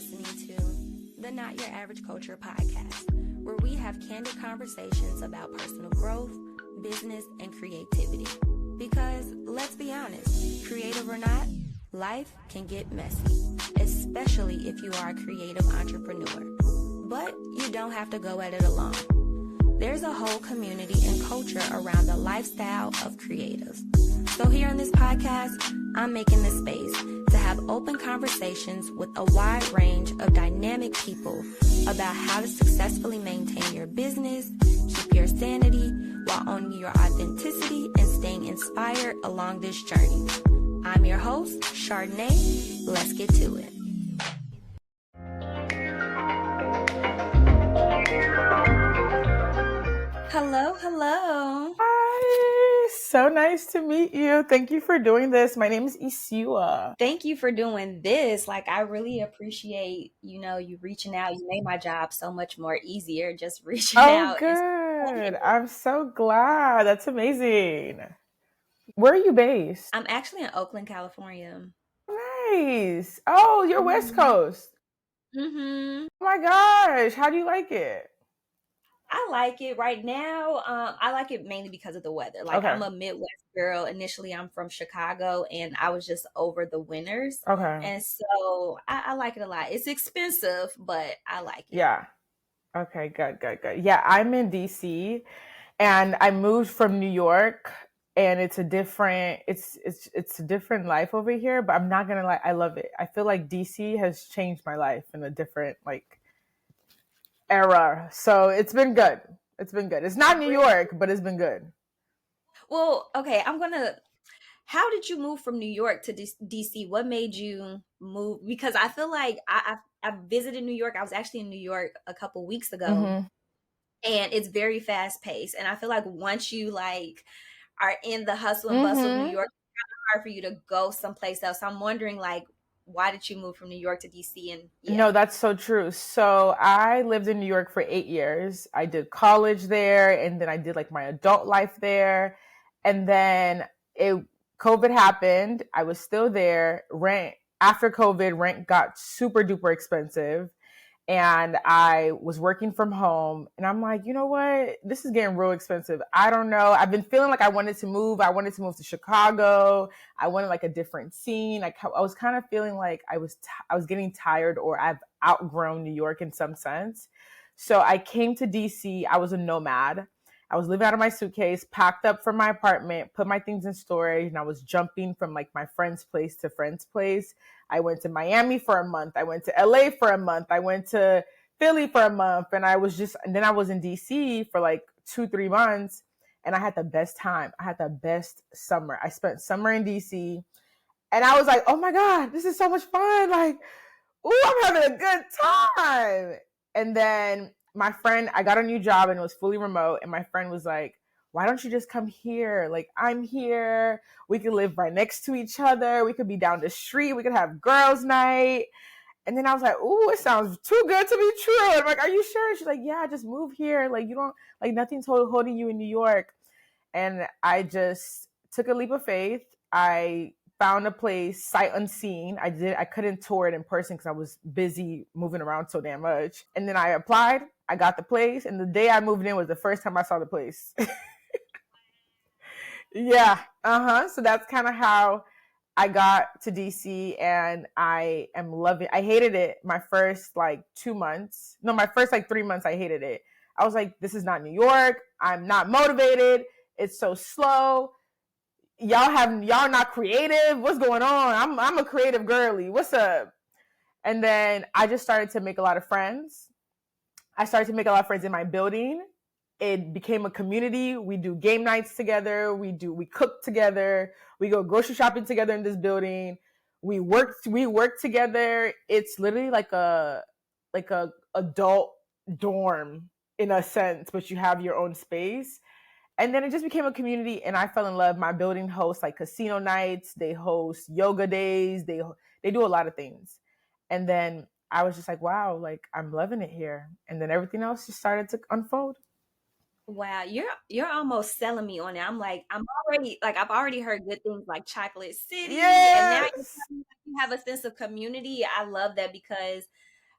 listening to the Not Your Average Culture podcast, where we have candid conversations about personal growth, business, and creativity. Because, let's be honest, creative or not, life can get messy, especially if you are a creative entrepreneur. But you don't have to go at it alone. There's a whole community and culture around the lifestyle of creatives. So here on this podcast, I'm making this space to have open conversations with a wide range of dynamic people about how to successfully maintain your business, keep your sanity, while owning your authenticity and staying inspired along this journey. I'm your host, Chardonnay. Let's get to it. Hello. Hi, so nice to meet you. Thank you for doing this. My name is Isiuwa. Thank you for doing this. I really appreciate, you reaching out. You made my job so much more easier just reaching out. Good. I'm so glad. That's amazing. Where are you based? I'm actually in Oakland, California. Nice. Oh, you're West Coast. Mm-hmm. Oh my gosh. How do you like it? I like it right now. I like it mainly because of the weather. Okay. I'm a Midwest girl. Initially, I'm from Chicago, and I was just over the winters. Okay. And so I like it a lot. It's expensive, but I like it. Yeah. Okay, good. Yeah, I'm in DC, and I moved from New York, and it's a different life over here, but I'm not gonna lie, I love it. I feel like DC has changed my life in a different era. So it's been good. It's not New York, but it's been good. Well, okay, how did you move from New York to DC? What made you move? Because I feel like I visited New York. I was actually in New York a couple weeks ago, and it's very fast paced. And I feel like once you are in the hustle and bustle of New York, it's kind of hard for you to go someplace else. I'm wondering why did you move from New York to DC? And No, that's so true. So I lived in New York for 8 years. I did college there, and then I did my adult life there. And then COVID happened. I was still there. After COVID, rent got super duper expensive. And I was working from home, and I'm like, you know what? This is getting real expensive. I don't know. I've been feeling like I wanted to move. I wanted to move to Chicago. I wanted a different scene. I was kind of feeling like I was getting tired, or I've outgrown New York in some sense. So I came to DC. I was a nomad. I was living out of my suitcase, packed up from my apartment, put my things in storage, and I was jumping from my friend's place to friend's place. I went to Miami for a month. I went to LA for a month. I went to Philly for a month. And then I was in DC for 2-3 months, and I had the best time. I had the best summer. I spent summer in DC, and I was like, oh my God, this is so much fun. Ooh, I'm having a good time. And then I got a new job, and it was fully remote. And my friend was like, why don't you just come here? I'm here. We could live right next to each other. We could be down the street. We could have girls' night. And then I was like, ooh, it sounds too good to be true. I'm like, are you sure? She's like, yeah, just move here. You don't, nothing's holding you in New York. And I just took a leap of faith. I found a place sight unseen. I couldn't tour it in person because I was busy moving around so damn much. And then I applied. I got the place. And the day I moved in was the first time I saw the place. Yeah. So that's kind of how I got to DC, and I am loving it. I hated it my first 2 months. No, my first 3 months I hated it. I was like, this is not New York. I'm not motivated. It's so slow. Y'all not creative. What's going on? I'm a creative girly. What's up? And then I just started to make a lot of friends. I started to make a lot of friends in my building. It became a community. We do game nights together. We cook together. We go grocery shopping together in this building. We work together. It's literally like a adult dorm in a sense, but you have your own space. And then it just became a community, and I fell in love. My building hosts casino nights. They host yoga days. They do a lot of things. And then I was just like, wow, I'm loving it here. And then everything else just started to unfold. Wow, you're almost selling me on it. I've already heard good things like Chocolate City, and now Yes. you have a sense of community. I love that because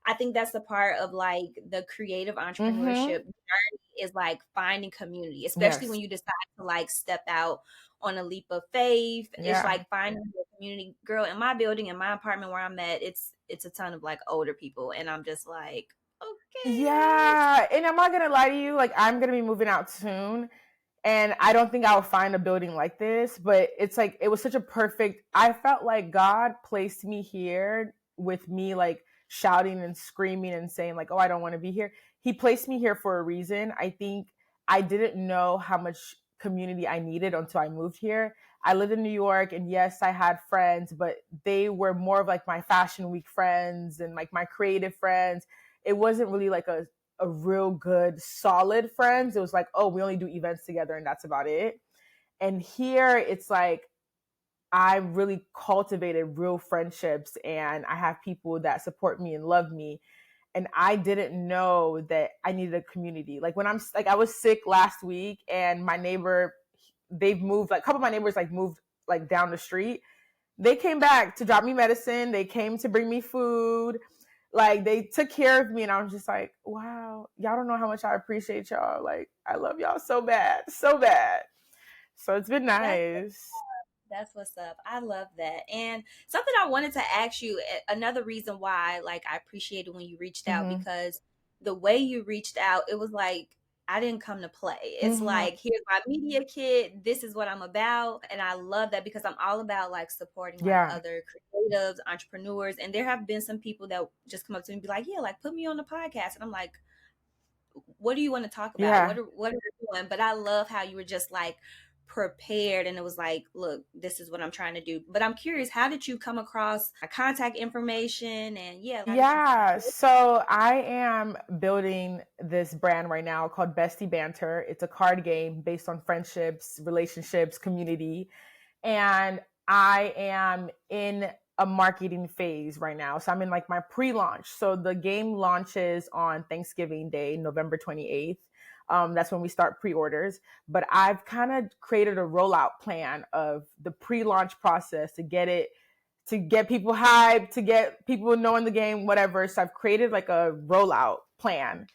I think that's the part of like the creative entrepreneurship journey is like finding community, especially when Yes. you decide to like step out on a leap of faith. It's Yeah. like finding your community. Girl, in my building, in my apartment where I'm at, it's a ton of like older people, and I'm just like, okay. Yeah. And I'm not going to lie to you. Like, I'm going to be moving out soon. And I don't think I'll find a building like this, but it's like, it was such a perfect, I felt like God placed me here with me like shouting and screaming and saying like, oh, I don't want to be here. He placed me here for a reason. I think I didn't know how much community I needed until I moved here. I lived in New York and yes, I had friends, but they were more of like my fashion week friends and like my creative friends. It wasn't really like a real good solid friends. It was like, oh, we only do events together and that's about it. And here it's like I really cultivated real friendships and I have people that support me and love me. And I didn't know that I needed a community. Like when I'm like, I was sick last week and my neighbor, they've moved, like a couple of my neighbors like moved like down the street. They came back to drop me medicine. They came to bring me food. Like they took care of me and I was just like, wow, y'all don't know how much I appreciate y'all. Like I love y'all so bad, so bad. So it's been That's nice. That's what's up. I love that. And something I wanted to ask you, another reason why like I appreciated when you reached out, Mm-hmm. because the way you reached out, it was like I didn't come to play. It's Mm-hmm. like, here's my media kit, this is what I'm about. And I love that because I'm all about like supporting like Yeah. other creatives, entrepreneurs. And there have been some people that just come up to me and be like, yeah, like put me on the podcast. And I'm like, what do you want to talk about? Yeah. What are we doing? But I love how you were just like prepared and it was like, look, this is what I'm trying to do. But I'm curious, how did you come across my contact information? And yeah, how did you find Yeah. it? So I am building this brand right now called Bestie Banter. It's a card game based on friendships, relationships, community. And I am in a marketing phase right now. So I'm in like my pre-launch. So the game launches on Thanksgiving Day, November 28th. That's when we start pre-orders. But I've kind of created a rollout plan of the pre-launch process to get people hyped, to get people knowing the game, whatever. So I've created like a rollout plan.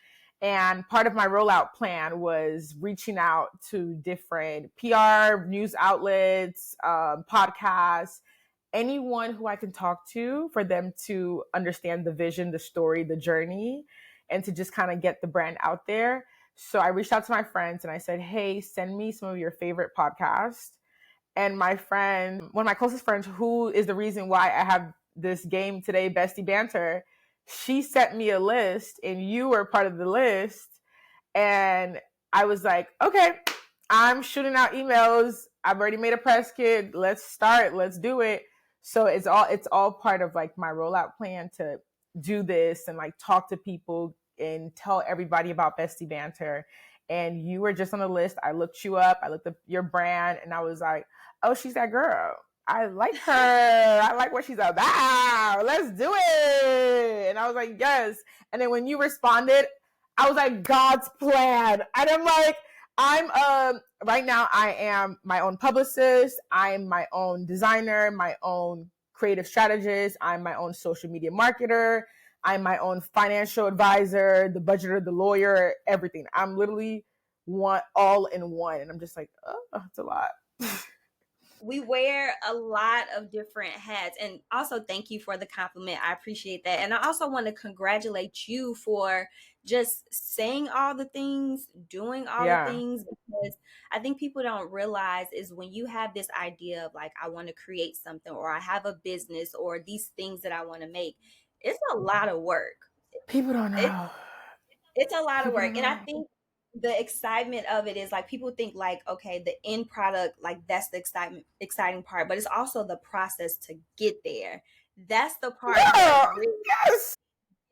And part of my rollout plan was reaching out to different PR, news outlets, podcasts, anyone who I can talk to for them to understand the vision, the story, the journey, and to just kind of get the brand out there. So I reached out to my friends and I said, hey, send me some of your favorite podcasts. And my friend, one of my closest friends, who is the reason why I have this game today, Bestie Banter, she sent me a list and you were part of the list. And I was like, okay, I'm shooting out emails. I've already made a press kit. Let's start. Let's do it. So it's all part of like my rollout plan to do this and like talk to people and tell everybody about Bestie Banter. And you were just on the list. I looked you up. I looked up your brand and I was like, oh, she's that girl. I like her. I like what she's about. Let's do it. And I was like, yes. And then when you responded, I was like, God's plan. And I'm like, right now I am my own publicist. I'm my own designer, my own creative strategist. I'm my own social media marketer. I'm my own financial advisor, the budgeter, the lawyer, everything. I'm literally one all in one. And I'm just like, oh, it's a lot. We wear a lot of different hats. And also thank you for the compliment. I appreciate that. And I also want to congratulate you for just saying all the things, doing all the Yeah. things, because I think people don't realize is when you have this idea of like, I want to create something or I have a business or these things that I want to make, it's a lot of work. People don't It, know. it's a lot of People work. don't And I know. think the excitement of it is like people think like, okay, the end product, like that's the exciting part, but it's also the process to get there. That's the part that Yeah. really Yes.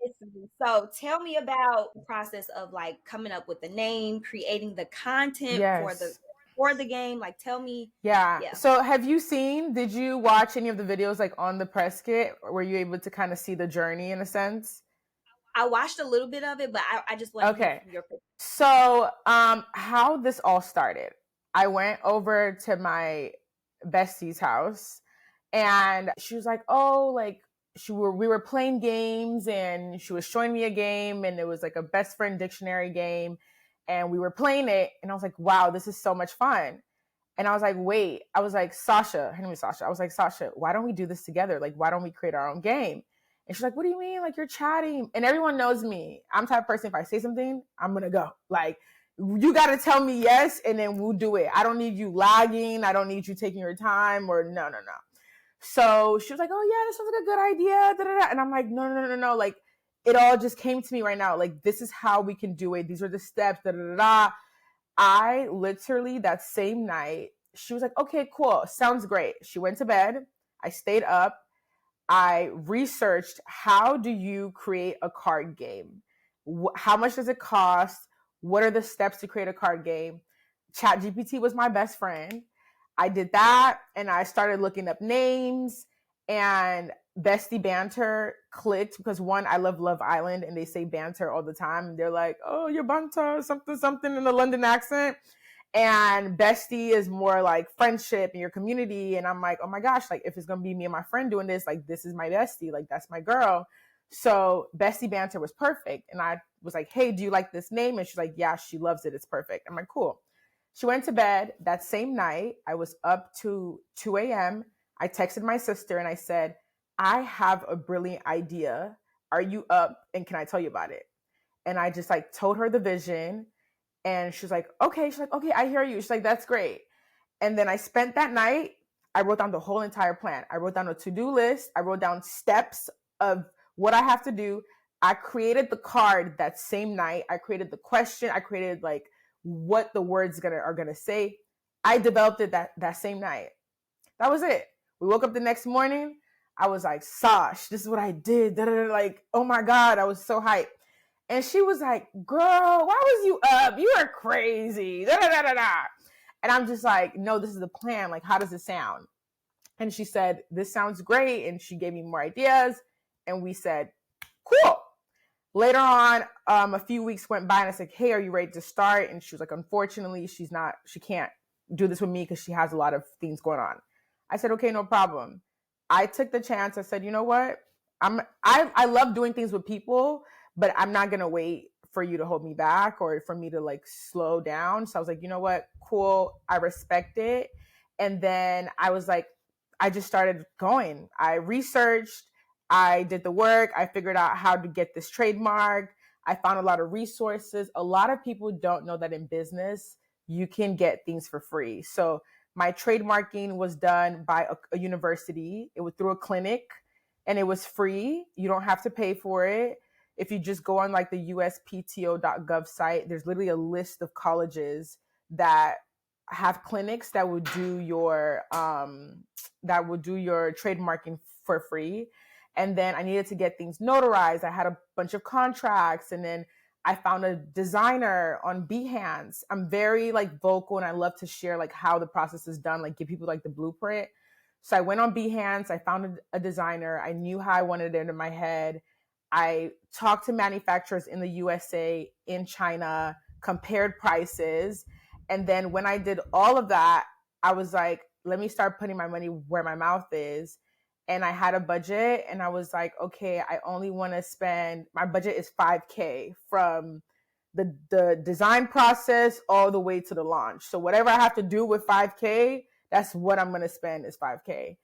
gets me. So tell me about the process of like coming up with the name, creating the content Yes. for the game. Like tell me, Yeah. yeah. So did you watch any of the videos like on the press kit? Or were you able to kind of see the journey in a sense? I watched a little bit of it, but I just want to hear Okay. from your perspective. So, how this all started, I went over to my bestie's house and she was like, oh, like, we were playing games, and she was showing me a game, and it was like a best friend dictionary game, and we were playing it, and I was like, wow, this is so much fun. And I was like, wait, I was like, Sasha, her name is Sasha. I was like, Sasha, why don't we do this together? Like, why don't we create our own game? And she's like, what do you mean? Like, you're chatting. And everyone knows me. I'm the type of person, if I say something, I'm going to go. Like, you got to tell me yes, and then we'll do it. I don't need you lagging. I don't need you taking your time, or no. So she was like, oh, yeah, this sounds like a good idea. Da, da, da. And I'm like, no. Like, it all just came to me right now. Like, this is how we can do it. These are the steps. Da, da, da, da. I literally, that same night, she was like, okay, cool. Sounds great. She went to bed. I stayed up. I researched, how do you create a card game? How much does it cost? What are the steps to create a card game? ChatGPT was my best friend. I did that, and I started looking up names, and Bestie Banter clicked because, one, I love Love Island, and they say banter all the time. They're like, oh, you're banter, something in the London accent. And bestie is more like friendship in your community. And I'm like, oh my gosh, like, if it's going to be me and my friend doing this, like, this is my bestie, like, that's my girl. So Bestie Banter was perfect. And I was like, hey, do you like this name? And she's like, yeah, she loves it. It's perfect. I'm like, cool. She went to bed. That same night, I was up to 2 a.m. I texted my sister and I said, I have a brilliant idea. Are you up? And can I tell you about it? And I just like told her the vision. And she's like, okay. She's like, okay, I hear you. She's like, that's great. And then I spent that night, I wrote down the whole entire plan. I wrote down a to-do list. I wrote down steps of what I have to do. I created the card that same night. I created the question. I created like what the words are gonna say. I developed it that same night. That was it. We woke up the next morning. I was like, Sash, this is what I did. Like, oh my God, I was so hyped. And she was like, girl, why was you up? You are crazy. And I'm just like, no, this is the plan. Like, how does it sound? And she said, this sounds great. And she gave me more ideas. And we said, cool. Later on, a few weeks went by and I said, hey, are you ready to start? And she was like, unfortunately, she can't do this with me because she has a lot of things going on. I said, okay, no problem. I took the chance. I said, you know what? I love doing things with people, but I'm not going to wait for you to hold me back or for me to like slow down. So I was like, you know what? Cool. I respect it. And then I was like, I just started going. I researched, I did the work. I figured out how to get this trademark. I found a lot of resources. A lot of people don't know that in business, you can get things for free. So my trademarking was done by a university. It was through a clinic and it was free. You don't have to pay for it. If you just go on like the uspto.gov site, there's literally a list of colleges that have clinics that would do your trademarking for free. And then I needed to get things notarized. I had a bunch of contracts, and then I found a designer on Behance. I'm very like vocal, and I love to share like how the process is done, like give people like the blueprint. So I went on Behance. I found a designer. I knew how I wanted it in my head. I talked to manufacturers in the USA, in China, compared prices. And then when I did all of that, I was like, let me start putting my money where my mouth is. And I had a budget and I was like, okay, I only want to spend, my budget is $5,000 from the design process all the way to the launch. So whatever I have to do with $5,000, that's what I'm going to spend is $5,000.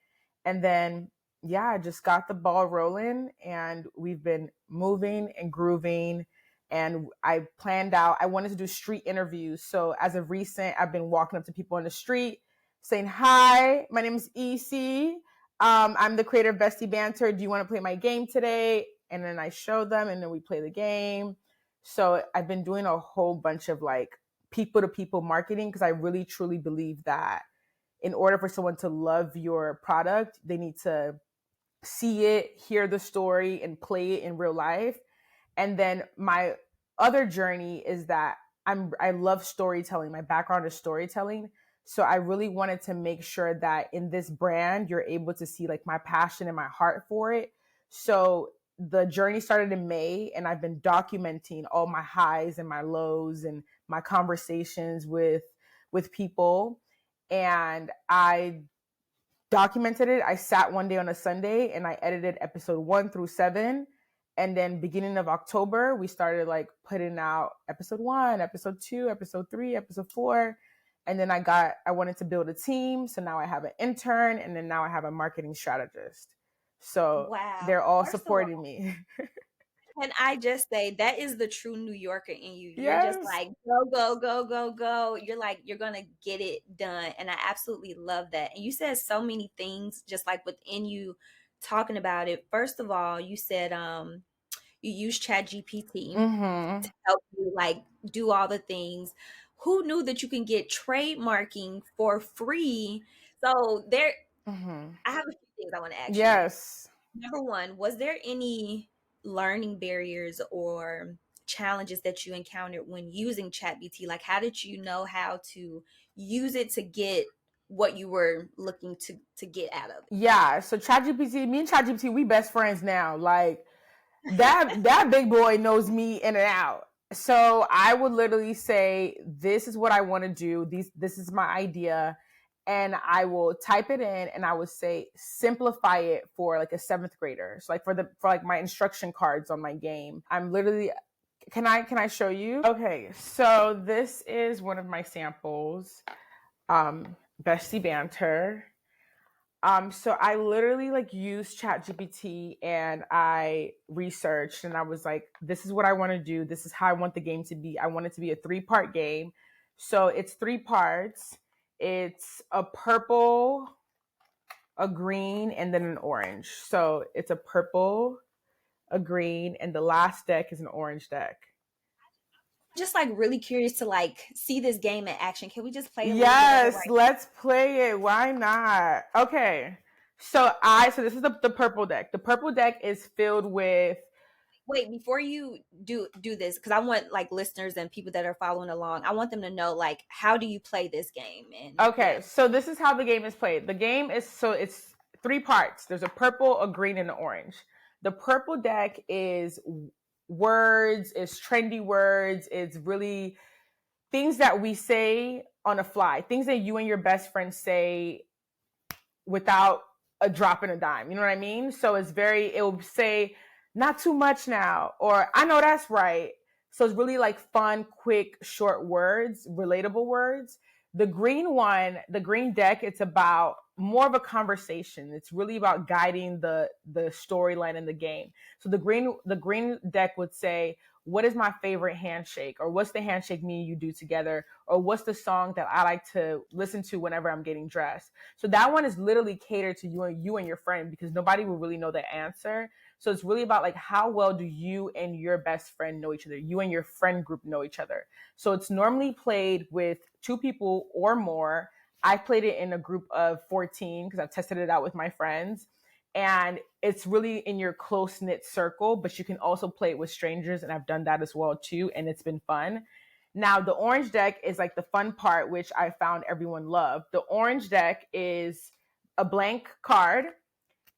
And then, yeah, I just got the ball rolling and we've been moving and grooving. And I planned out, I wanted to do street interviews. So as of recent, I've been walking up to people on the street saying, hi, my name is Isi. I'm the creator of Bestie Banter. Do you want to play my game today? And then I show them and then we play the game. So I've been doing a whole bunch of like people to people marketing because I really truly believe that in order for someone to love your product, they need to see it, hear the story, and play it in real life. And then my other journey is that I love storytelling. My background is storytelling. So I really wanted to make sure that in this brand, you're able to see like my passion and my heart for it. So the journey started in May and I've been documenting all my highs and my lows and my conversations with people. And I documented it. I sat one day on a Sunday and I edited episode 1 through 7. And then beginning of October, we started like putting out episode 1, episode 2, episode 3, episode 4. And then I wanted to build a team. So now I have an intern, and then now I have a marketing strategist. So Wow. they're all First of supporting me. Can I just say that is the true New Yorker in you? You're Yes. just like, go, go, go, go, go. You're like, you're going to get it done. And I absolutely love that. And you said so many things just like within you talking about it. First of all, you said you use ChatGPT to help you like do all the things. Who knew that you can get trademarking for free? So there, I have a few things I want to ask you. Yes. Number one, was there any learning barriers or challenges that you encountered when using ChatGPT? Like, how did you know how to use it to get what you were looking to get out of it? Yeah. So ChatGPT, me and ChatGPT, we best friends now. Like that big boy knows me in and out. So I would literally say, this is what I want to do. This is my idea. And I will type it in and I would say, simplify it for like a 7th grader. So like for like my instruction cards on my game, I'm literally, can I show you? Okay. So this is one of my samples, Bestie Banter. So I literally like used ChatGPT and I researched and I was like, this is what I want to do. This is how I want the game to be. I want it to be a 3-part game. So it's 3 parts. It's a purple, a green, and then an orange. So it's a purple, a green, and the last deck is an orange deck. Just like really curious to like see this game in action. Can we just play a Yes, little bit let's play it. Why not? Okay. So this is the purple deck. The purple deck is filled with. Wait, before you do this, because I want like listeners and people that are following along, I want them to know like, how do you play this game? And Okay, so this is how the game is played. The game is, so it's 3 parts. There's a purple, a green, and an orange. The purple deck is words, it's trendy words, it's really things that we say on a fly, things that you and your best friend say without a drop in a dime. You know what I mean? So it will say, not too much now, or I know that's right. So it's really like fun, quick, short words, relatable words. The green deck, it's about more of a conversation. It's really about guiding the storyline in the game. So the green deck would say, what is my favorite handshake? Or what's the handshake me and you do together? Or what's the song that I like to listen to whenever I'm getting dressed? So that one is literally catered to you and your friend, because nobody will really know the answer. So it's really about like, how well do you and your best friend know each other? You and your friend group know each other. So it's normally played with 2 people or more. I played it in a group of 14 because I've tested it out with my friends. And it's really in your close-knit circle, but you can also play it with strangers. And I've done that as well too. And it's been fun. Now, the orange deck is like the fun part, which I found everyone loved. The orange deck is a blank card,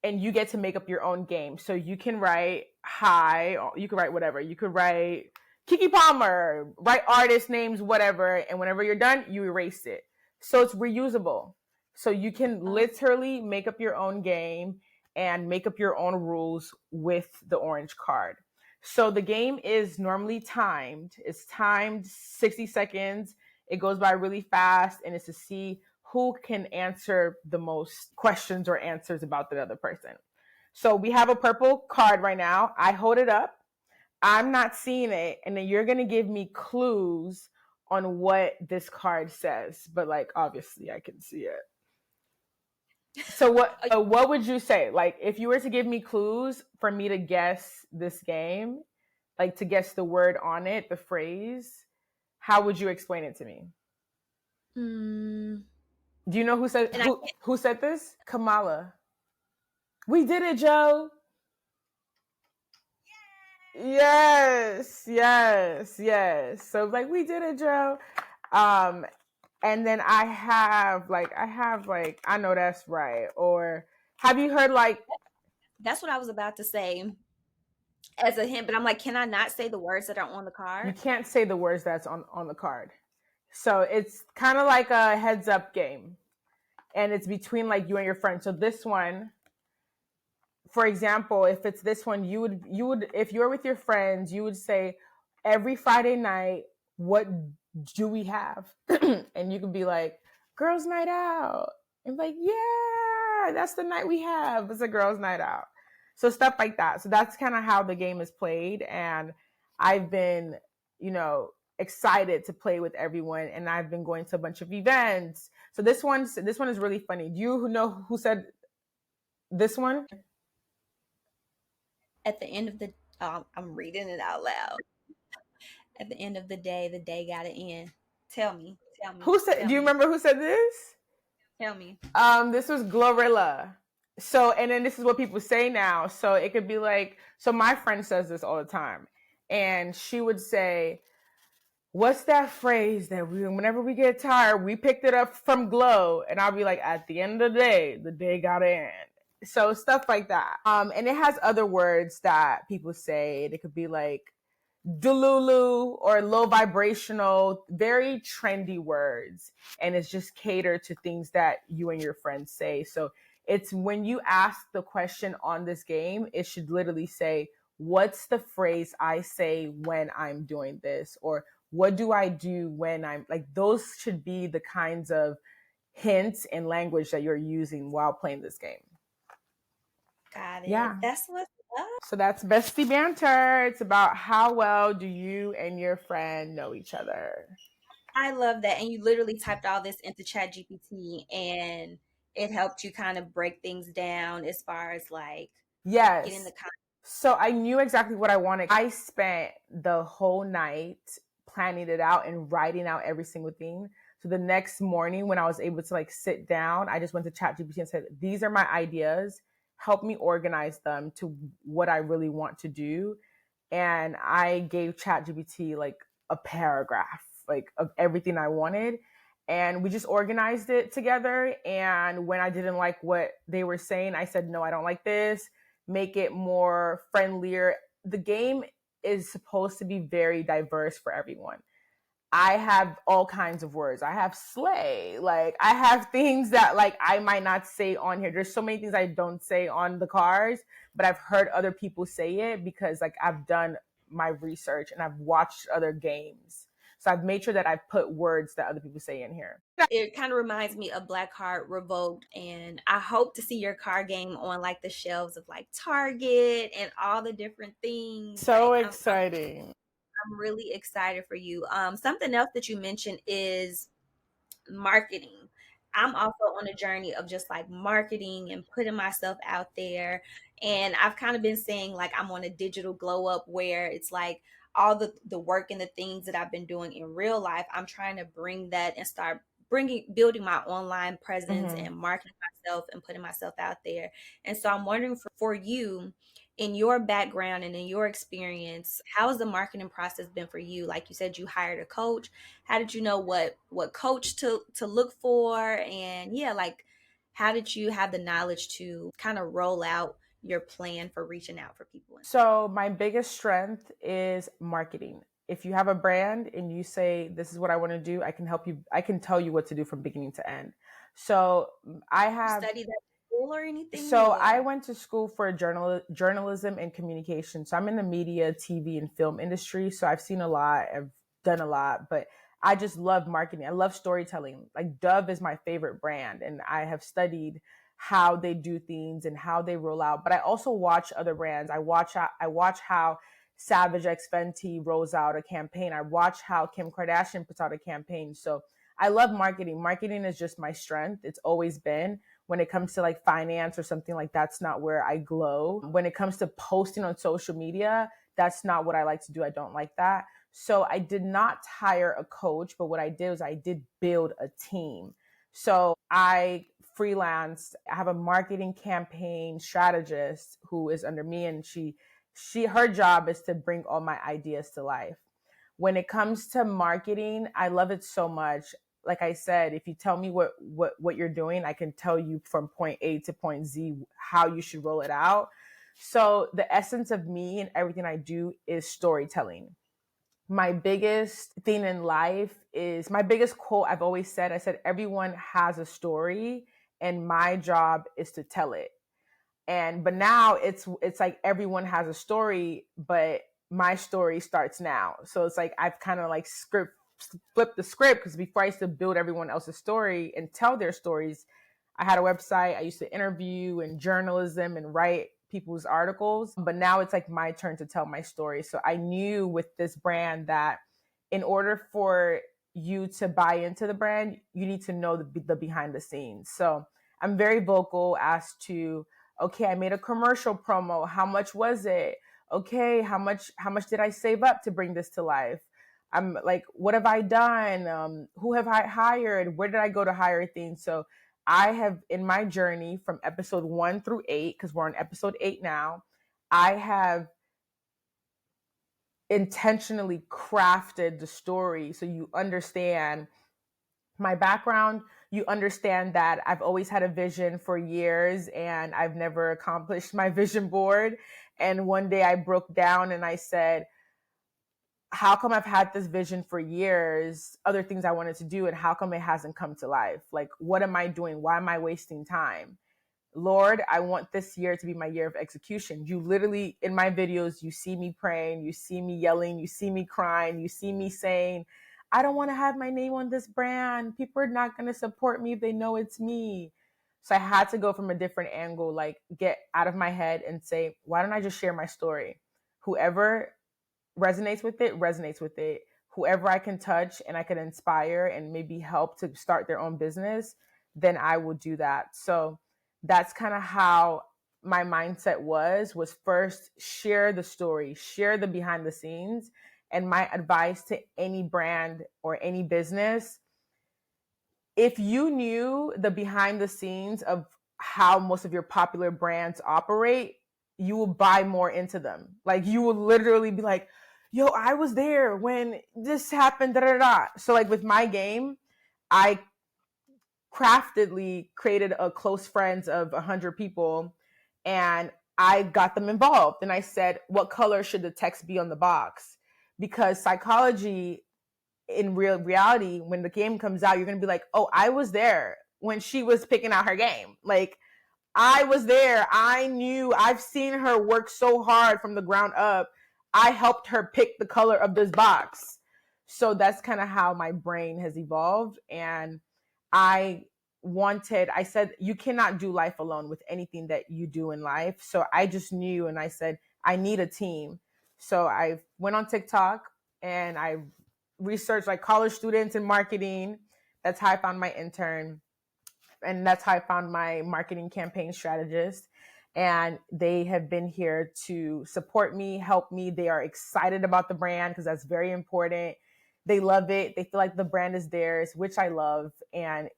and you get to make up your own game. So you can write hi, you can write whatever. You could write Kiki Palmer, write artist names, whatever. And whenever you're done, you erase it. So it's reusable. So you can literally make up your own game and make up your own rules with the orange card. So the game is normally timed. It's timed 60 seconds. It goes by really fast, and it's to see who can answer the most questions or answers about the other person. So we have a purple card right now. I hold it up. I'm not seeing it. And then you're going to give me clues on what this card says. But like, obviously I can see it. So what would you say? Like, if you were to give me clues for me to guess this game, like to guess the word on it, the phrase, how would you explain it to me? Do you know who said this? Kamala. We did it, Joe. Yes. So like, we did it, Joe. And then I have like, I know that's right. Or have you heard like? That's what I was about to say as a hint, but I'm like, can I not say the words that are on the card? You can't say the words that's on the card. So it's kind of like a heads up game. and it's between like you and your friend. So this one, for example, if it's this one, you would if you're with your friends, you would say every Friday night, what do we have? And you could be like, girls' night out. And like, yeah, that's the night we have. It's a girls' night out. So stuff like that. So that's kind of how the game is played. And I've been, excited to play with everyone. And I've been going to a bunch of events. So this one is really funny. Do you know who said this one? At the end of the, I'm reading it out loud. At the end of the day gotta end. Tell me, tell me, Who said? tell Do you me, remember who said this? tell me. This was Glorilla. So, and then this is what people say now. So it could be like, so my friend says this all the time, and she would say, "What's that phrase that whenever we get tired, we picked it up from Glow?" And I'll be like, "At the end of the day gotta end." So stuff like that. And it has other words that people say. It could be like Delulu or low vibrational, very trendy words. And it's just catered to things that you and your friends say. So it's when you ask the question on this game, it should literally say, what's the phrase I say when I'm doing this? Or what do I do when I'm like, those should be the kinds of hints and language that you're using while playing this game. Got it. Yeah. That's what's up. So that's Bestie Banter. It's about how well do you and your friend know each other. I love that. And you literally typed all this into Chat GPT and it helped you kind of break things down as far as like getting the Yes. content. So I knew exactly what I wanted. I spent the whole night planning it out and writing out every single thing. So the next morning when I was able to like sit down, I just went to ChatGPT and said, these are my ideas. Help me organize them to what I really want to do. And I gave ChatGPT like a paragraph, like of everything I wanted. And we just organized it together. And when I didn't like what they were saying, I said, no, I don't like this. Make it more friendlier. The game is supposed to be very diverse for everyone. I have all kinds of words. I have slay. Like I have things that like I might not say on here. There's so many things I don't say on the cards, but I've heard other people say it because like I've done my research and I've watched other games. So I've made sure that I put words that other people say in here. It kind of reminds me of Black Heart Revoked, and I hope to see your card game on like the shelves of like Target and all the different things. So Like exciting. I'm really excited for you. Something else that you mentioned is marketing. I'm also on a journey of just like marketing and putting myself out there. And I've kind of been saying like I'm on a digital glow up where it's like all the work and the things that I've been doing in real life, I'm trying to bring that and start building my online presence Mm-hmm. and marketing myself and putting myself out there. And so I'm wondering for you, in your background and in your experience, how has the marketing process been for you? Like you said, you hired a coach. How did you know what coach to look for? And yeah, like how did you have the knowledge to kind of roll out your plan for reaching out for people? So my biggest strength is marketing. If you have a brand and you say, this is what I want to do, I can help you. I can tell you what to do from beginning to end. So I You have study that at school or anything? So Or I went to school for journalism and communication. So I'm in the media, TV, and film industry. So I've seen a lot. I've done a lot, but I just love marketing. I love storytelling. Like Dove is my favorite brand, and I have studied how they do things and how they roll out. But I also watch other brands. I watch how Savage X Fenty rolls out a campaign. I watch how Kim Kardashian puts out a campaign. So I love marketing. Marketing is just my strength. It's always been. When it comes to like finance or something like that's not where I glow. When it comes to posting on social media, that's not what I like to do. I don't like that. So I did not hire a coach, but what I did was I did build a team. So I freelanced. I have a marketing campaign strategist who is under me, and her job is to bring all my ideas to life. When it comes to marketing, I love it so much. Like I said, if you tell me what you're doing, I can tell you from point A to point Z how you should roll it out. So the essence of me and everything I do is storytelling. My biggest thing in life is my biggest quote I've always said, I said, everyone has a story and my job is to tell it. But now it's like everyone has a story, but my story starts now. So it's like I've kind of like flipped the script, because before I used to build everyone else's story and tell their stories. I had a website. I used to interview and journalism and write people's articles, but now it's like my turn to tell my story. So I knew with this brand that in order for you to buy into the brand, you need to know the behind the scenes. So I'm very vocal as to, okay, I made a commercial promo. How much was it? Okay, how much did I save up to bring this to life? I'm like, what have I done? Who have I hired? Where did I go to hire things? So I have, in my journey from episode 1 through 8, because we're on episode 8 now, I have intentionally crafted the story so you understand my background. You understand that I've always had a vision for years and I've never accomplished my vision board. And one day I broke down and I said, how come I've had this vision for years, other things I wanted to do, and how come it hasn't come to life? Like, what am I doing? Why am I wasting time? Lord, I want this year to be my year of execution. You literally, in my videos, you see me praying, you see me yelling, you see me crying, you see me saying, I don't want to have my name on this brand. People are not going to support me if they know it's me. So I had to go from a different angle, like get out of my head and say, why don't I just share my story? Whoever resonates with it. Whoever I can touch and I can inspire and maybe help to start their own business, then I will do that. So that's kind of how my mindset was first share the story, share the behind the scenes. And my advice to any brand or any business, if you knew the behind the scenes of how most of your popular brands operate, you will buy more into them. Like, you will literally be like, yo, I was there when this happened, da da da. So like with my game, I craftedly created a close friends of 100 people, and I got them involved. And I said, what color should the text be on the box? Because psychology, in reality, when the game comes out, you're going to be like, oh, I was there when she was picking out her game. Like, I was there. I knew. I've seen her work so hard from the ground up. I helped her pick the color of this box. So that's kind of how my brain has evolved. And I said, you cannot do life alone with anything that you do in life. So I just knew, and I said, I need a team. So I went on TikTok and I researched like college students in marketing. That's how I found my intern. And that's how I found my marketing campaign strategist. And they have been here to support me, help me. They are excited about the brand because that's very important. They love it. They feel like the brand is theirs, which I love. And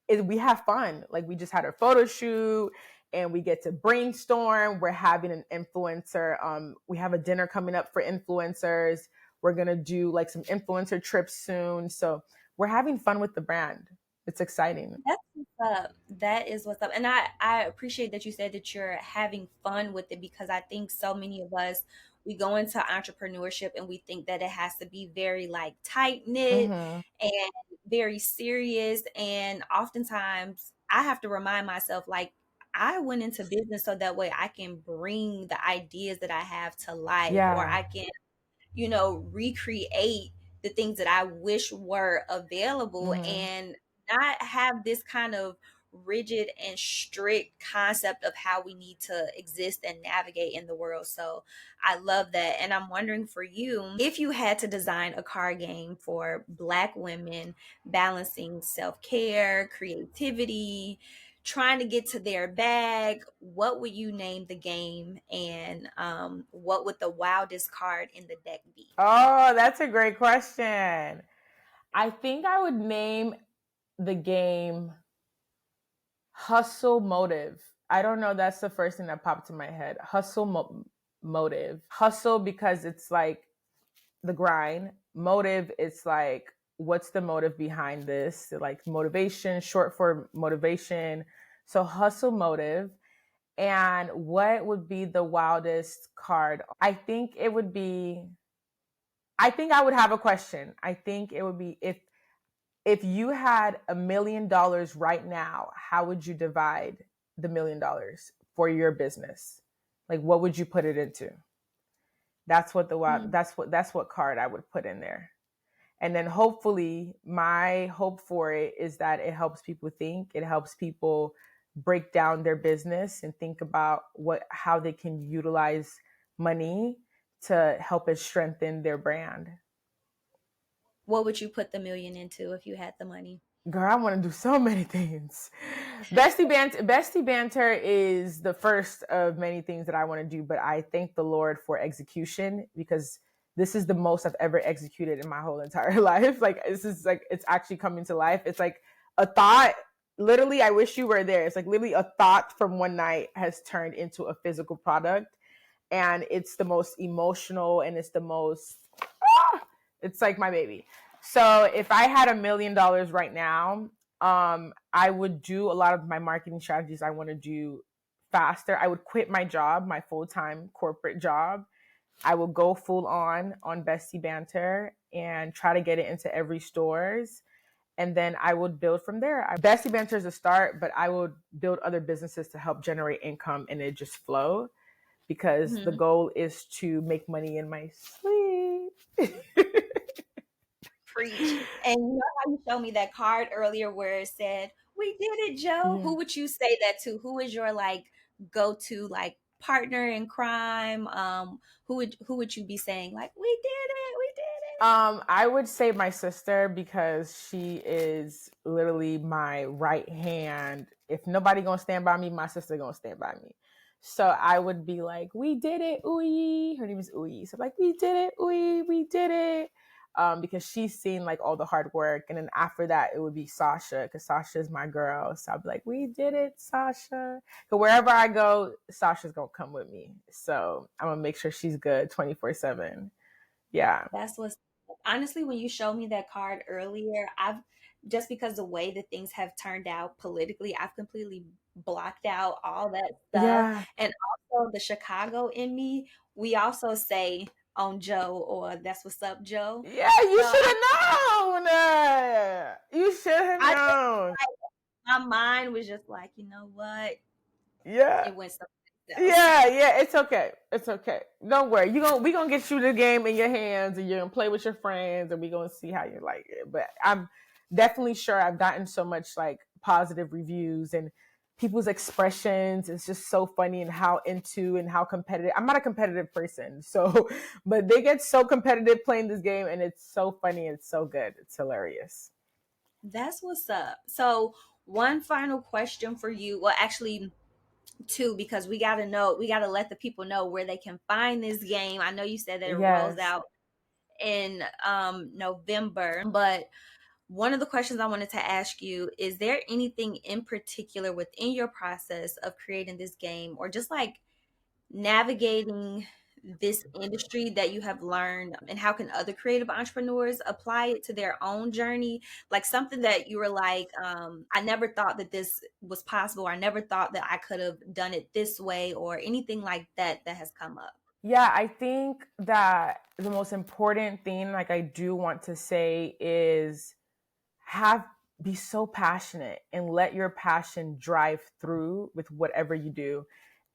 we have fun. Like, we just had a photo shoot and we get to brainstorm. We're having an influencer. We have a dinner coming up for influencers. We're going to do like some influencer trips soon. So we're having fun with the brand. It's exciting. That's what's up. That is what's up. And I appreciate that you said that you're having fun with it, because I think so many of us, we go into entrepreneurship and we think that it has to be very like tight knit and very serious. And oftentimes I have to remind myself, like, I went into business so that way I can bring the ideas that I have to life, or I can, recreate the things that I wish were available, and not have this kind of rigid and strict concept of how we need to exist and navigate in the world. So I love that. And I'm wondering for you, if you had to design a card game for Black women balancing self-care, creativity, trying to get to their bag, what would you name the game, and what would the wildest card in the deck be? Oh, that's a great question. I think I would name the game Hustle Motive. I don't know. That's the first thing that popped in my head. Motive. Hustle because it's like the grind. Motive, it's like, what's the motive behind this? Like motivation, short for motivation. So Hustle Motive. And what would be the wildest card? I think I would have a question. I think it would be, if if you had $1 million right now, how would you divide the $1 million for your business? Like, what would you put it into? That's what that's what card I would put in there. And then hopefully my hope for it is that it helps people think, it helps people break down their business and think about how they can utilize money to help it strengthen their brand. What would you put the $1 million into if you had the money? Girl, I want to do so many things. Bestie Banter is the first of many things that I want to do, but I thank the Lord for execution, because this is the most I've ever executed in my whole entire life. Like, this is like, it's actually coming to life. It's like a thought. Literally, I wish you were there. It's like literally a thought from one night has turned into a physical product. And it's the most emotional, and it's the most, it's like my baby. So if I had $1 million right now, I would do a lot of my marketing strategies I want to do faster. I would quit my job, my full-time corporate job. I will go full on Bestie Banter and try to get it into every stores. And then I would build from there. Bestie Banter is a start, but I would build other businesses to help generate income, and it just flow, because the goal is to make money in my sleep. Preach. And you know how you showed me that card earlier where it said, "We did it, Joe." Yeah. Who would you say that to? Who is your like go-to like partner in crime? Who would you be saying like, "We did it, we did it"? I would say my sister, because she is literally my right hand. If nobody gonna stand by me, my sister gonna stand by me. So I would be like, "We did it, ooey." Her name is Ooey. So like, "We did it, ooey, we did it." Because she's seen like all the hard work. And then after that, it would be Sasha, because Sasha is my girl. So I'd be like, "We did it, Sasha." Because wherever I go, Sasha's gonna come with me. So I'm gonna make sure she's good 24/7. Yeah. That's what's honestly, when you showed me that card earlier, I've just because the way that things have turned out politically, I've completely blocked out all that stuff. Yeah. And also the Chicago in me, we also say on Joe or that's what's up, Joe. Yeah, you So should have known. You should have I known. like, my mind was just like, you know what? Yeah. It went something else. Yeah, it's okay. It's okay. Don't worry. We gonna get you the game in your hands, and you're gonna play with your friends, and we gonna see how you like it. But I'm definitely sure I've gotten so much like positive reviews, and people's expressions. It's just so funny, and how into and how competitive. I'm not a competitive person, so but they get so competitive playing this game, and it's so funny. It's so good. It's hilarious. That's what's up. So one final question for you. Well, actually two, because we got to let the people know where they can find this game. I know you said that it rolls Yes. out in November, but one of the questions I wanted to ask you, is there anything in particular within your process of creating this game, or just like navigating this industry, that you have learned, and how can other creative entrepreneurs apply it to their own journey? Like something that you were like, I never thought that this was possible, or I never thought that I could have done it this way, or anything like that that has come up. Yeah, I think that the most important thing, like I do want to say, is have be so passionate and let your passion drive through with whatever you do.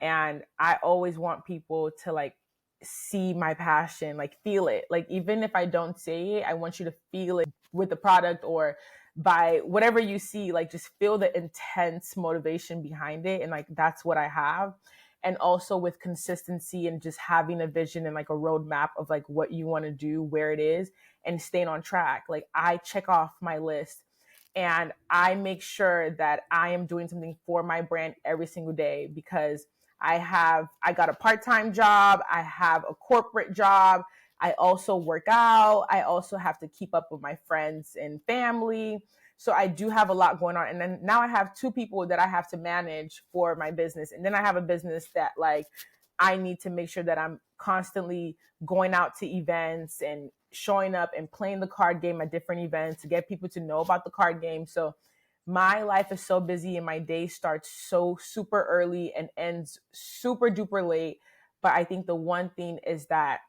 And I always want people to like see my passion, like feel it. Like even if I don't say it, I want you to feel it with the product or by whatever you see, like just feel the intense motivation behind it. And like that's what I have. And also with consistency and just having a vision and like a roadmap of like what you want to do, where it is, and staying on track. Like I check off my list and I make sure that I am doing something for my brand every single day, because I got a part-time job, I have a corporate job, I also work out, I also have to keep up with my friends and family. So I do have a lot going on. And then now I have two people that I have to manage for my business. And then I have a business that like I need to make sure that I'm constantly going out to events and showing up and playing the card game at different events to get people to know about the card game. So my life is so busy and my day starts so super early and ends super duper late. But I think the one thing is that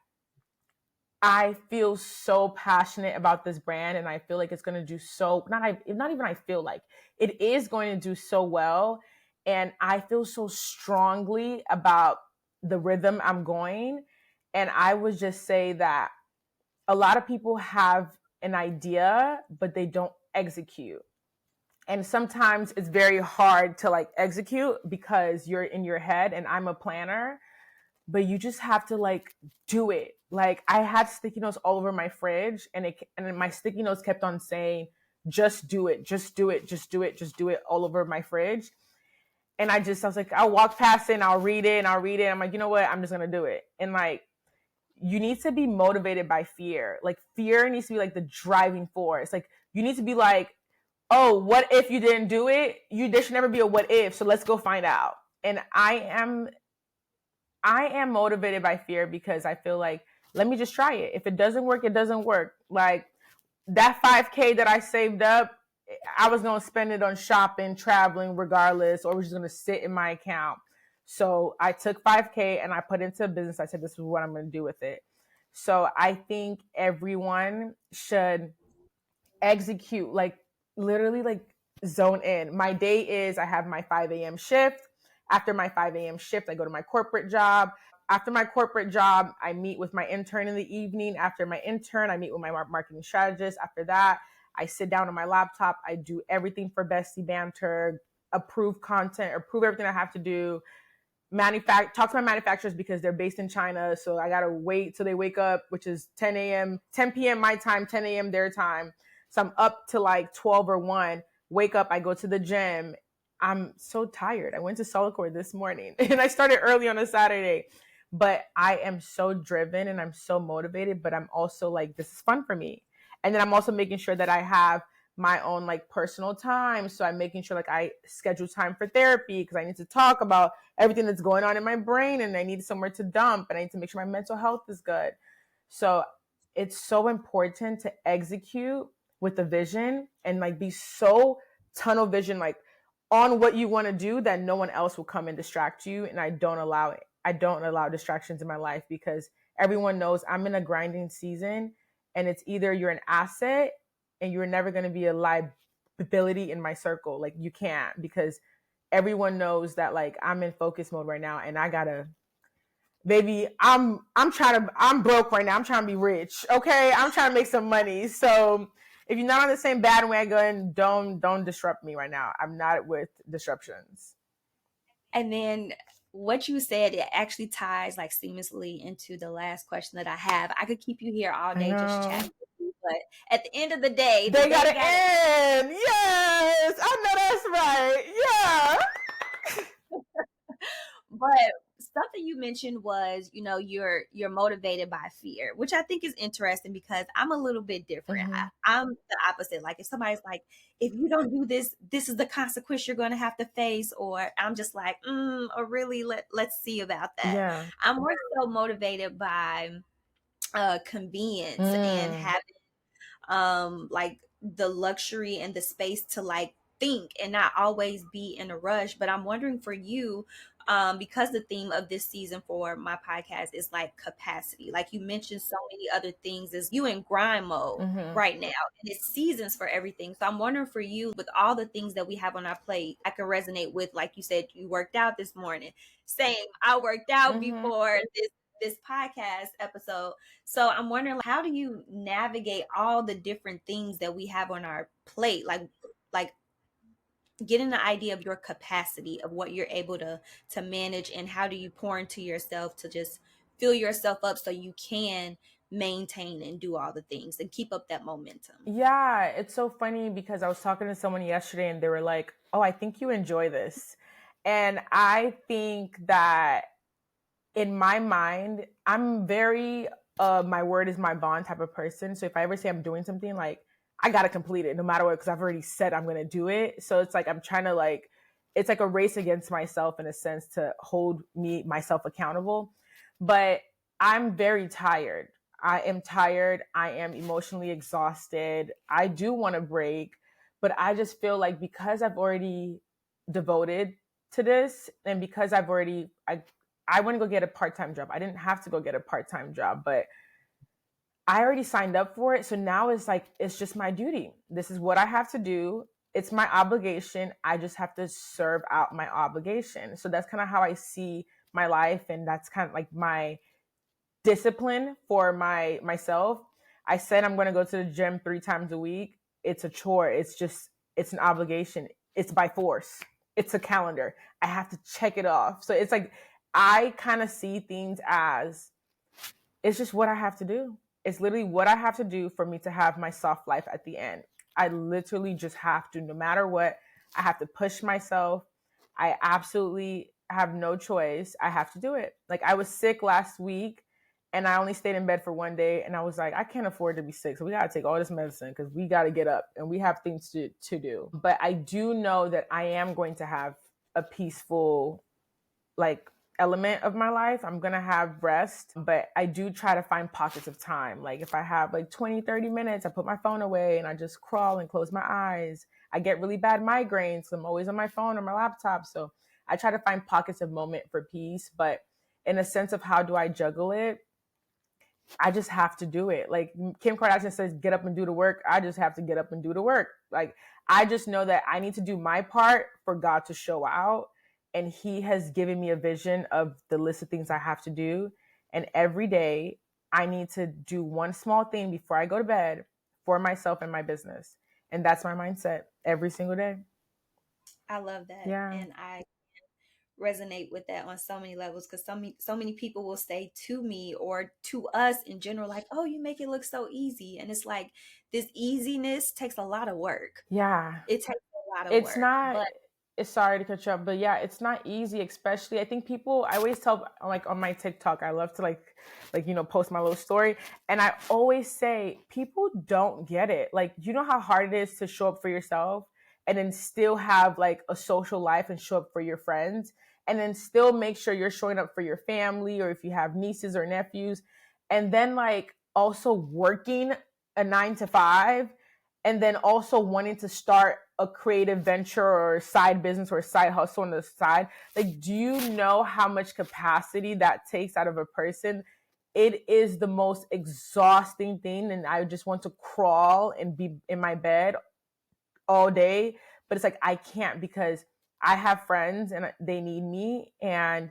I feel so passionate about this brand, and I feel like it's going to do so, not even I feel like, it is going to do so well. And I feel so strongly about the rhythm I'm going. And I would just say that a lot of people have an idea, but they don't execute. And sometimes it's very hard to like execute because you're in your head, and I'm a planner, but you just have to like do it. Like I had sticky notes all over my fridge, and my sticky notes kept on saying, just do it, just do it, just do it, just do it, all over my fridge. And I was like, I'll walk past it and I'll read it and I'll read it. I'm like, you know what? I'm just going to do it. And like, you need to be motivated by fear. Like fear needs to be like the driving force. Like you need to be like, oh, what if you didn't do it? There should never be a what if. So let's go find out. And I am motivated by fear because I feel like, let me just try it. If it doesn't work, it doesn't work. Like that 5K that I saved up, I was going to spend it on shopping, traveling regardless, or was just going to sit in my account. So I took 5K and I put into a business. I said, this is what I'm going to do with it. So I think everyone should execute, like literally like zone in. My day is I have my 5 a.m. shift. After my 5 a.m. shift, I go to my corporate job. After my corporate job, I meet with my intern in the evening. After my intern, I meet with my marketing strategist. After that, I sit down on my laptop. I do everything for Bestie Banter, approve content, approve everything I have to do, talk to my manufacturers because they're based in China. So I got to wait till they wake up, which is 10 p.m. my time, 10 a.m. their time. So I'm up to like 12 or 1, wake up, I go to the gym. I'm so tired. I went to Solidcore this morning and I started early on a Saturday, but I am so driven and I'm so motivated, but I'm also like, this is fun for me. And then I'm also making sure that I have my own like personal time. So I'm making sure like I schedule time for therapy because I need to talk about everything that's going on in my brain and I need somewhere to dump and I need to make sure my mental health is good. So it's so important to execute with the vision and like be so tunnel vision, like on what you want to do, that no one else will come and distract you. And I don't allow it. I don't allow distractions in my life because everyone knows I'm in a grinding season, and it's either you're an asset and you're never going to be a liability in my circle. Like you can't, because everyone knows that like I'm in focus mode right now and I gotta, baby, I'm broke right now. I'm trying to be rich. Okay. I'm trying to make some money. So if you're not on the same bandwagon, don't disrupt me right now. I'm not with disruptions. And then what you said, it actually ties like seamlessly into the last question that I have. I could keep you here all day just chatting with you, but at the end of the day, they gotta end. Yes, I know that's right. Yeah. But something you mentioned was, you're motivated by fear, which I think is interesting because I'm a little bit different. Mm-hmm. I'm the opposite. Like if somebody's like, if you don't do this, this is the consequence you're going to have to face, or I'm just like, or really, let's see about that. Yeah. I'm more so motivated by convenience and having like the luxury and the space to like think and not always be in a rush. But I'm wondering for you, because the theme of this season for my podcast is like capacity, like you mentioned so many other things, is you in grind mode right now, and it's seasons for everything. So I'm wondering for you, with all the things that we have on our plate, I can resonate with, like you said, you worked out this morning. Same, I worked out before this podcast episode. So I'm wondering, like, how do you navigate all the different things that we have on our plate? Like getting the idea of your capacity of what you're able to manage, and how do you pour into yourself to just fill yourself up so you can maintain and do all the things and keep up that momentum. Yeah, it's so funny because I was talking to someone yesterday and they were like, "Oh, I think you enjoy this." And I think that in my mind, I'm very my word is my bond type of person. So if I ever say I'm doing something, like I gotta complete it no matter what, because I've already said I'm gonna do it. So it's like I'm trying to like, it's like a race against myself in a sense to hold myself accountable. But I'm very tired. I am tired. I am emotionally exhausted. I do want to break, but I just feel like because I've already devoted to this, and because I want to go get a part-time job. I didn't have to go get a part-time job, but I already signed up for it. So now it's like, it's just my duty. This is what I have to do. It's my obligation. I just have to serve out my obligation. So that's kind of how I see my life. And that's kind of like my discipline for myself. I said I'm going to go to the gym 3 times a week. It's a chore. It's an obligation. It's by force. It's a calendar. I have to check it off. So it's like, I kind of see things as, it's just what I have to do. It's literally what I have to do for me to have my soft life at the end. I literally just have to, no matter what, I have to push myself. I absolutely have no choice. I have to do it. Like, I was sick last week and I only stayed in bed for 1 day, and I was like, I can't afford to be sick. So we got to take all this medicine because we got to get up and we have things to do. But I do know that I am going to have a peaceful, like, element of my life. I'm going to have rest, but I do try to find pockets of time. Like, if I have like 20, 30 minutes, I put my phone away and I just crawl and close my eyes. I get really bad migraines, so I'm always on my phone or my laptop. So I try to find pockets of moment for peace, but in a sense of how do I juggle it, I just have to do it. Like Kim Kardashian says, get up and do the work. I just have to get up and do the work. Like, I just know that I need to do my part for God to show out. And he has given me a vision of the list of things I have to do. And every day I need to do one small thing before I go to bed for myself and my business. And that's my mindset every single day. I love that. Yeah. And I resonate with that on so many levels, because so many people will say to me or to us in general, like, oh, you make it look so easy. And it's like, this easiness takes a lot of work. Yeah. It takes a lot of It's work. not, but it's sorry to cut you up, but yeah, it's not easy, especially I think people, I always tell, like on my TikTok, I love to like, you know, post my little story. And I always say, people don't get it. Like, you know how hard it is to show up for yourself and then still have like a social life and show up for your friends, and then still make sure you're showing up for your family, or if you have nieces or nephews, and then like also working a 9 to 5, and then also wanting to start a creative venture or side business or side hustle on the side. Like, do you know how much capacity that takes out of a person? It is the most exhausting thing. And I just want to crawl and be in my bed all day. But it's like, I can't, because I have friends and they need me. And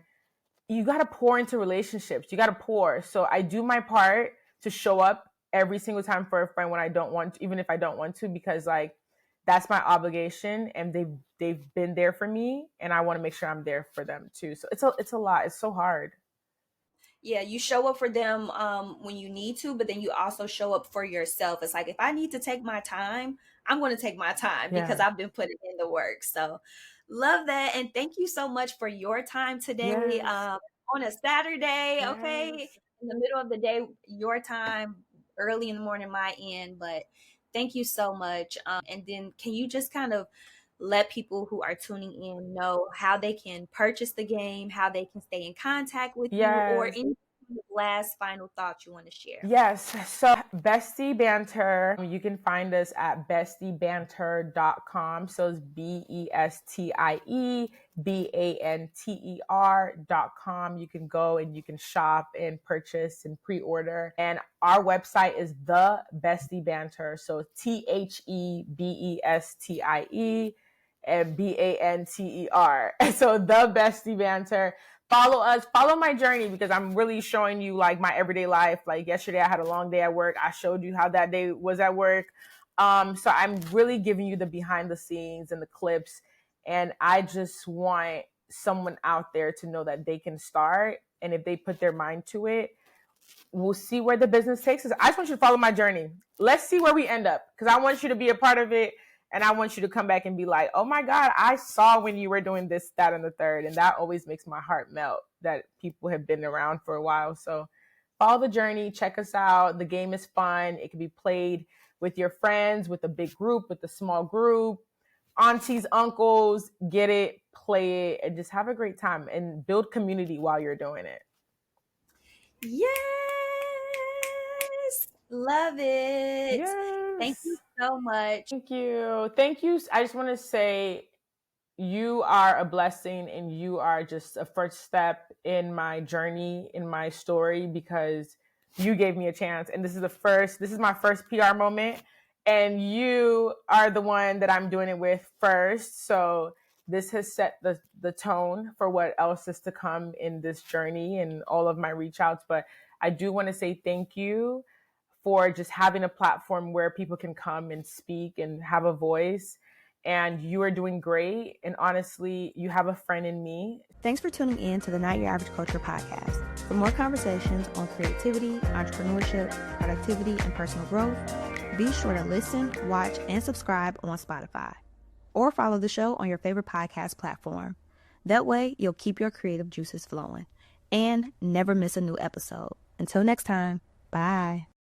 you got to pour into relationships. You got to pour. So I do my part to show up every single time for a friend when I don't want to, even if I don't want to, because like, that's my obligation, and they've been there for me, and I want to make sure I'm there for them too. So it's a lot. It's so hard. yeah, you show up for them when you need to, but then you also show up for yourself. It's like, if I need to take my time, I'm going to take my time because Yeah. I've been putting in the work. So love that. And thank you so much for your time today, Yes. on a Saturday. Okay. Yes. In the middle of the day, your time, early in the morning, my end. But thank you so much. And then can you just kind of let people who are tuning in know how they can purchase the game, how they can stay in contact with you, or Yes. any last final thoughts you want to share? Yes. So Bestie Banter, you can find us at bestiebanter.com. So it's BestieBanter.com. You can go and you can shop and purchase and pre-order. And our website is The Bestie Banter. So THEBESTIE and BANTER. So The Bestie Banter. Follow us, follow my journey, because I'm really showing you like my everyday life. Like yesterday I had a long day at work. I showed you how that day was at work. So I'm really giving you the behind the scenes and the clips. And I just want someone out there to know that they can start. And if they put their mind to it, we'll see where the business takes us. I just want you to follow my journey. Let's see where we end up, because I want you to be a part of it. And I want you to come back and be like, oh my God, I saw when you were doing this, that, and the third. And that always makes my heart melt that people have been around for a while. So follow the journey, check us out. The game is fun. It can be played with your friends, with a big group, with a small group, aunties, uncles. Get it, play it, and just have a great time and build community while you're doing it. Yes, love it. Yes. Thank you so much. Thank you. Thank you. I just want to say you are a blessing, and you are just a first step in my journey, in my story, because you gave me a chance. And this is my first PR moment. And you are the one that I'm doing it with first. So this has set the tone for what else is to come in this journey and all of my reach outs. But I do want to say thank you for just having a platform where people can come and speak and have a voice. And you are doing great. And honestly, you have a friend in me. Thanks for tuning in to the Not Your Average Culture podcast. For more conversations on creativity, entrepreneurship, productivity, and personal growth, be sure to listen, watch, and subscribe on Spotify. Or follow the show on your favorite podcast platform. That way, you'll keep your creative juices flowing and never miss a new episode. Until next time, bye.